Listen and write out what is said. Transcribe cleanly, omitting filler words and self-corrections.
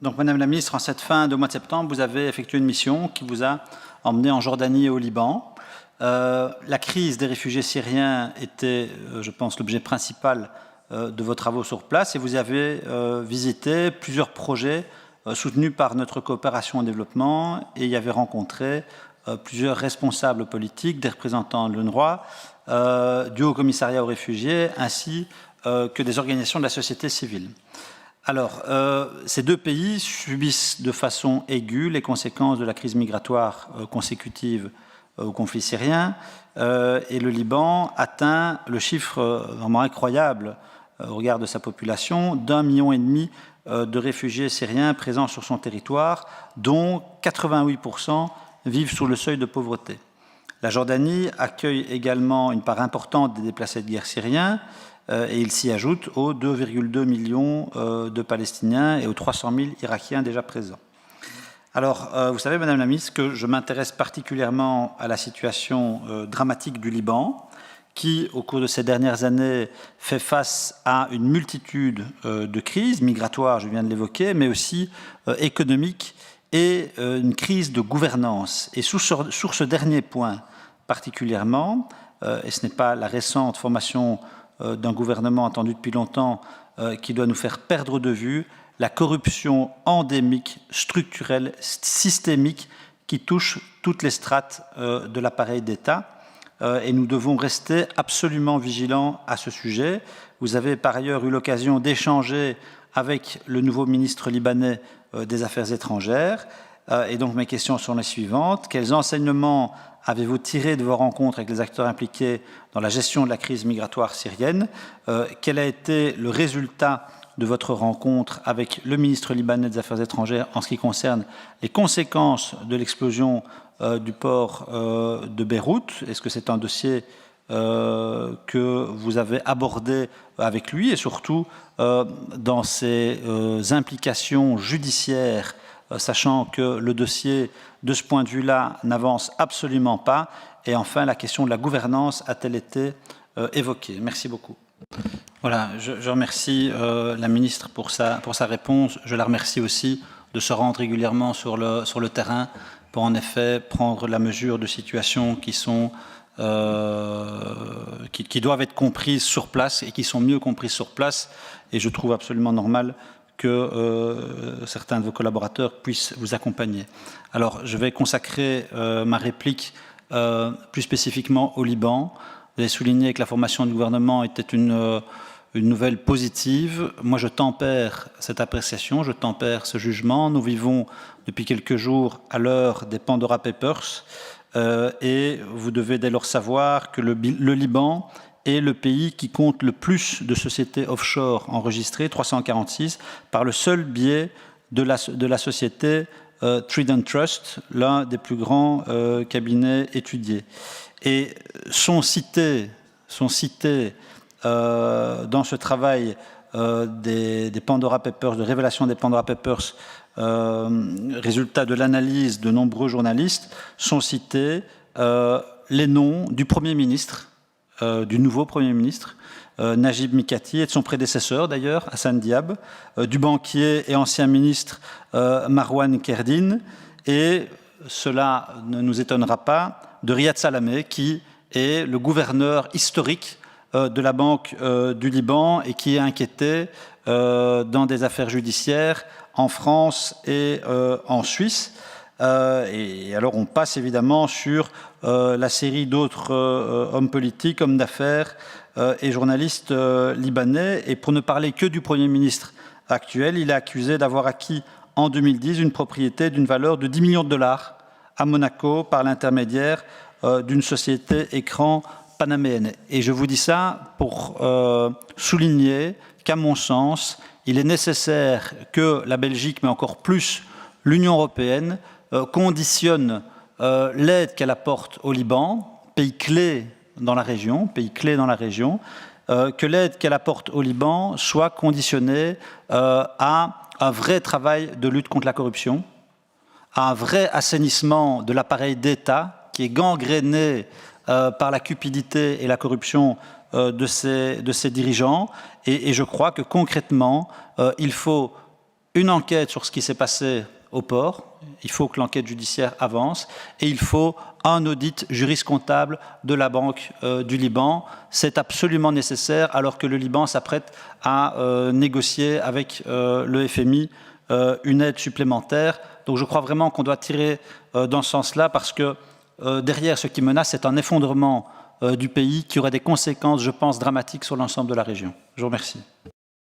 Donc, Madame la Ministre, en cette fin de mois de septembre, vous avez effectué une mission qui vous a emmené en Jordanie et au Liban. La crise des réfugiés syriens était, je pense, l'objet principal de vos travaux sur place et vous avez visité plusieurs projets soutenus par notre coopération au développement et y avez rencontré plusieurs responsables politiques, des représentants de l'UNRWA, du Haut Commissariat aux réfugiés, ainsi que des organisations de la société civile. Alors, ces deux pays subissent de façon aiguë les conséquences de la crise migratoire consécutive au conflit syrien et le Liban atteint le chiffre vraiment incroyable au regard de sa population d'1,5 million de réfugiés syriens présents sur son territoire, dont 88% vivent sous le seuil de pauvreté. La Jordanie accueille également une part importante des déplacés de guerre syriens et il s'y ajoute aux 2,2 millions de Palestiniens et aux 300 000 Irakiens déjà présents. Alors, vous savez, Madame la Ministre, que je m'intéresse particulièrement à la situation dramatique du Liban, qui, au cours de ces dernières années, fait face à une multitude de crises migratoires, je viens de l'évoquer, mais aussi économiques et une crise de gouvernance. Et sur ce dernier point particulièrement, et ce n'est pas la récente formation d'un gouvernement attendu depuis longtemps qui doit nous faire perdre de vue la corruption endémique, structurelle, systémique qui touche toutes les strates de l'appareil d'État. Et nous devons rester absolument vigilants à ce sujet. Vous avez par ailleurs eu l'occasion d'échanger avec le nouveau ministre libanais des Affaires étrangères. Et donc mes questions sont les suivantes. Quels enseignements avez-vous tiré de vos rencontres avec les acteurs impliqués dans la gestion de la crise migratoire syrienne? Quel a été le résultat de votre rencontre avec le ministre libanais des Affaires étrangères en ce qui concerne les conséquences de l'explosion du port de Beyrouth? Est-ce que c'est un dossier que vous avez abordé avec lui et surtout dans ses implications judiciaires, sachant que le dossier, de ce point de vue-là, n'avance absolument pas? Et enfin, la question de la gouvernance a-t-elle été évoquée? Merci beaucoup. Voilà, je remercie la ministre pour sa réponse. Je la remercie aussi de se rendre régulièrement sur le terrain pour en effet prendre la mesure de situations qui doivent être comprises sur place et qui sont mieux comprises sur place. Et je trouve absolument normal que certains de vos collaborateurs puissent vous accompagner. Alors, je vais consacrer ma réplique plus spécifiquement au Liban. Vous avez souligné que la formation du gouvernement était une nouvelle positive. Moi, je tempère cette appréciation, je tempère ce jugement. Nous vivons depuis quelques jours à l'heure des Pandora Papers et vous devez dès lors savoir que le Liban est le pays qui compte le plus de sociétés offshore enregistrées, 346, par le seul biais de la société Trident Trust, l'un des plus grands cabinets étudiés. Et sont cités dans ce travail des Pandora Papers, de révélation des Pandora Papers, résultat de l'analyse de nombreux journalistes, sont cités les noms du Premier ministre, du nouveau Premier ministre, Najib Mikati, et de son prédécesseur d'ailleurs, Hassan Diab, du banquier et ancien ministre Marwan Kerdin, et cela ne nous étonnera pas, de Riyad Salamé, qui est le gouverneur historique de la Banque du Liban et qui est inquiété dans des affaires judiciaires en France et en Suisse. Et alors on passe évidemment sur la série d'autres hommes politiques, hommes d'affaires et journalistes libanais. Et pour ne parler que du Premier ministre actuel, il est accusé d'avoir acquis en 2010 une propriété d'une valeur de 10 millions de dollars à Monaco par l'intermédiaire d'une société écran panaméenne. Et je vous dis ça pour souligner qu'à mon sens, il est nécessaire que la Belgique, mais encore plus l'Union européenne, conditionne l'aide qu'elle apporte au Liban, pays clé dans la région, que l'aide qu'elle apporte au Liban soit conditionnée à un vrai travail de lutte contre la corruption, à un vrai assainissement de l'appareil d'État qui est gangréné par la cupidité et la corruption de ses dirigeants. Et je crois que concrètement, il faut une enquête sur ce qui s'est passé au port, il faut que l'enquête judiciaire avance, et il faut un audit juriscomptable de la Banque du Liban. C'est absolument nécessaire alors que le Liban s'apprête à négocier avec le FMI une aide supplémentaire. Donc je crois vraiment qu'on doit tirer dans ce sens-là parce que derrière ce qui menace, c'est un effondrement du pays qui aurait des conséquences, je pense, dramatiques sur l'ensemble de la région. Je vous remercie.